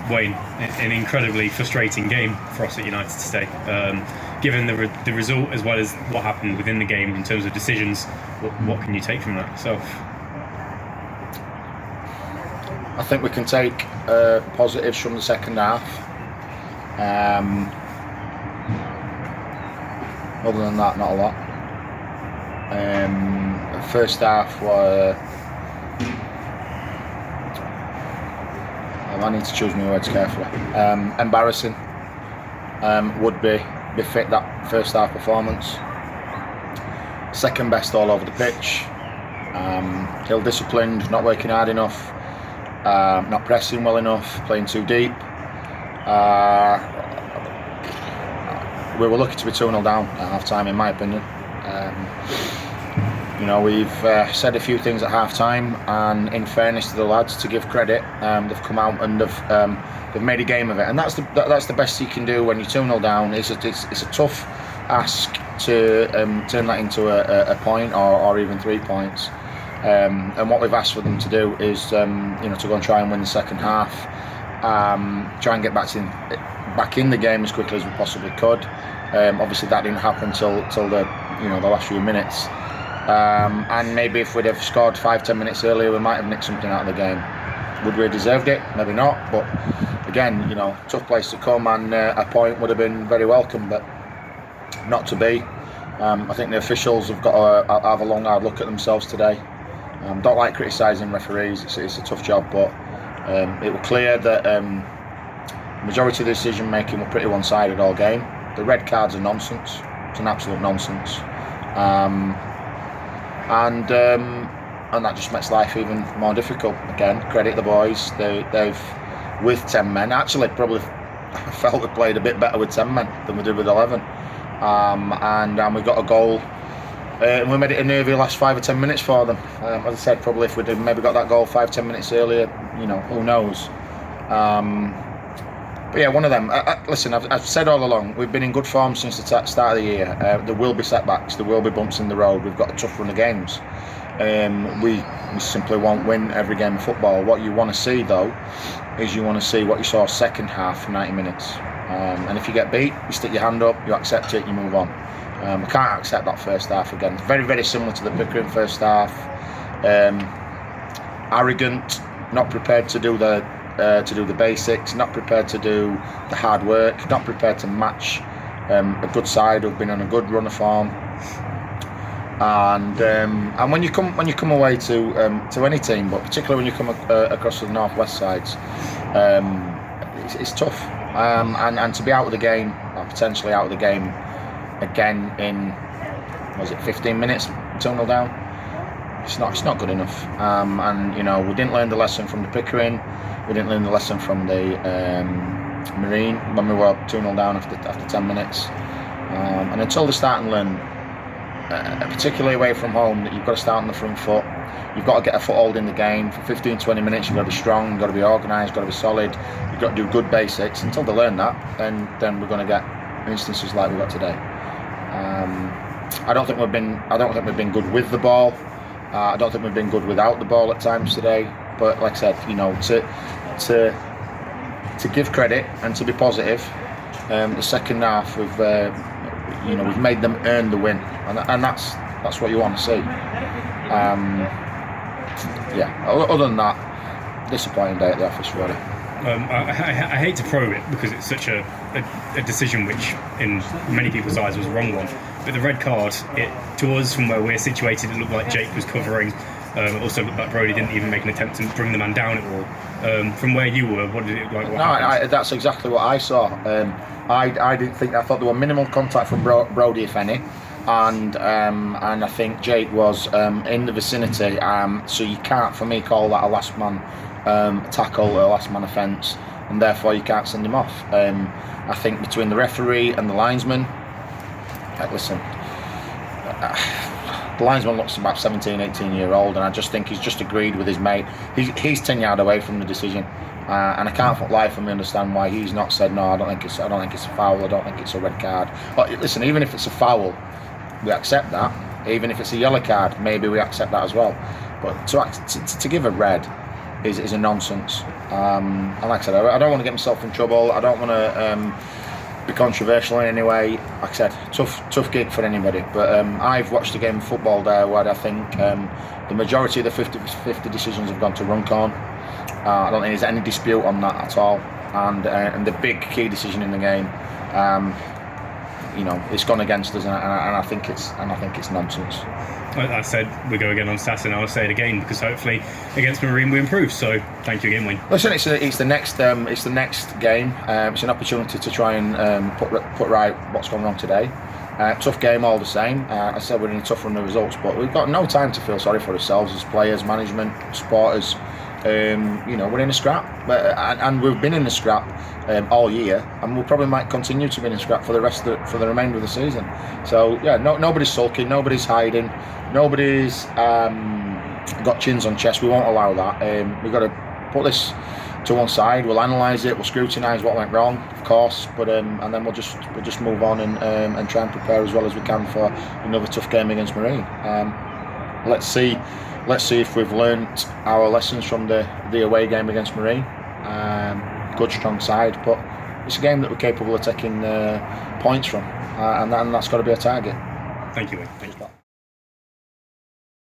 Wayne, an incredibly frustrating game for us at United today. Given the result as well as what happened within the game in terms of decisions, what can you take from that yourself? I think we can take positives from the second half. Other than that, not a lot. The first half were... I need to choose my words carefully. Embarrassing would be fit that first half performance. Second best all over the pitch. Ill-disciplined, not working hard enough, not pressing well enough, playing too deep. We were lucky to be 2-0 down at half-time, in my opinion. We've said a few things at half-time, and in fairness to the lads, to give credit, they've come out and they've made a game of it, and that's the best you can do when you're 2-0 down. It's a tough ask to turn that into a point or even 3 points. And what we've asked for them to do is to go and try and win the second half, try and get back in the game as quickly as we possibly could. Obviously that didn't happen till the last few minutes. And maybe if we'd have scored 5-10 minutes earlier, we might have nicked something out of the game. Would we have deserved it? Maybe not. But again, tough place to come, and a point would have been very welcome, but not to be. I think the officials have got to have a long, hard look at themselves today. Don't like criticising referees. It's a tough job, but it was clear that the majority of the decision making were pretty one-sided all game. The red cards are nonsense. It's an absolute nonsense. And that just makes life even more difficult. Again, credit the boys. They've, with 10 men, actually probably felt we played a bit better with 10 men than we did with 11. And we got a goal, and we made it a nervy last 5 or 10 minutes for them. As I said, probably if we'd maybe got that goal 5-10 minutes earlier, who knows. But yeah, one of them. Listen, I've said all along, we've been in good form since the start of the year. There will be setbacks, there will be bumps in the road. We've got a tough run of games. We simply won't win every game of football. What you want to see, though, is you want to see what you saw second half for 90 minutes. And if you get beat, you stick your hand up, you accept it, you move on. I can't accept that first half again. It's very, very similar to the Pickering first half. Arrogant, not prepared to do the basics, not prepared to do the hard work, not prepared to match a good side who've been on a good run of form. And when you come away to any team, but particularly when you come across the northwest sides, it's tough. And to be out of the game, or potentially out of the game again in 15 minutes, 2-0 down. It's not good enough. And we didn't learn the lesson from the Pickering. We didn't learn the lesson from the Marine when we were 2-0 down after 10 minutes. And until they start and learn, particularly away from home, that you've got to start on the front foot. You've got to get a foothold in the game. For 15-20 minutes, you've got to be strong, you've got to be organised, you've got to be solid. You've got to do good basics. Until they learn that, then we're going to get instances like we got today. I don't think we've been good with the ball. I don't think we've been good without the ball at times today. But like I said, to give credit and to be positive, the second half we've made them earn the win, and that's what you want to see. Other than that, disappointing day at the office, really. I hate to probe it because it's such a decision which in many people's eyes was a wrong one, but the red card, to us from where we're situated, it looked like Jake was covering. It also looked like Brody didn't even make an attempt to bring the man down at all. From where you were, what did it look like? That's exactly what I saw. I thought there were minimal contact from Brody, if any, and I think Jake was in the vicinity. So you can't, for me, call that a last man tackle or a last man offence, and therefore you can't send him off. I think between the referee and the linesman, the linesman looks about 17, 18 year old, and I just think he's just agreed with his mate. He's 10 yards away from the decision, and I can't for life of me understand why he's not said no. I don't think it's a foul. I don't think it's a red card. But listen, even if it's a foul, we accept that. Even if it's a yellow card, maybe we accept that as well. But to give a red is a nonsense. And like I said, I don't want to get myself in trouble. I don't want to be controversial in any way. Like I said, tough gig for anybody. But I've watched a game of football there where I think the majority of the 50-50 decisions have gone to Runcorn. I don't think there's any dispute on that at all. And the big key decision in the game, it's gone against us, and I think it's nonsense. I said we go again on Saturday, and I'll say it again because hopefully against Marine we improve. So thank you again, Wayne. Listen, it's the next game. It's an opportunity to try and put right what's gone wrong today. Tough game all the same. I said we're in a tough run of results, but we've got no time to feel sorry for ourselves as players, management, supporters. We're in a scrap, and we've been in a scrap all year, and we probably might continue to be in a scrap for the remainder of the season. So yeah, nobody's sulking, nobody's hiding, nobody's got chins on chest. We won't allow that. We've got to put this to one side. We'll analyse it. We'll scrutinise what went wrong, of course, but and then we'll just move on and try and prepare as well as we can for another tough game against Marine. Let's see if we've learnt our lessons from the away game against Marine. Good, strong side, but it's a game that we're capable of taking points from, and that's got to be a target. Thank you, Wayne. Thank you.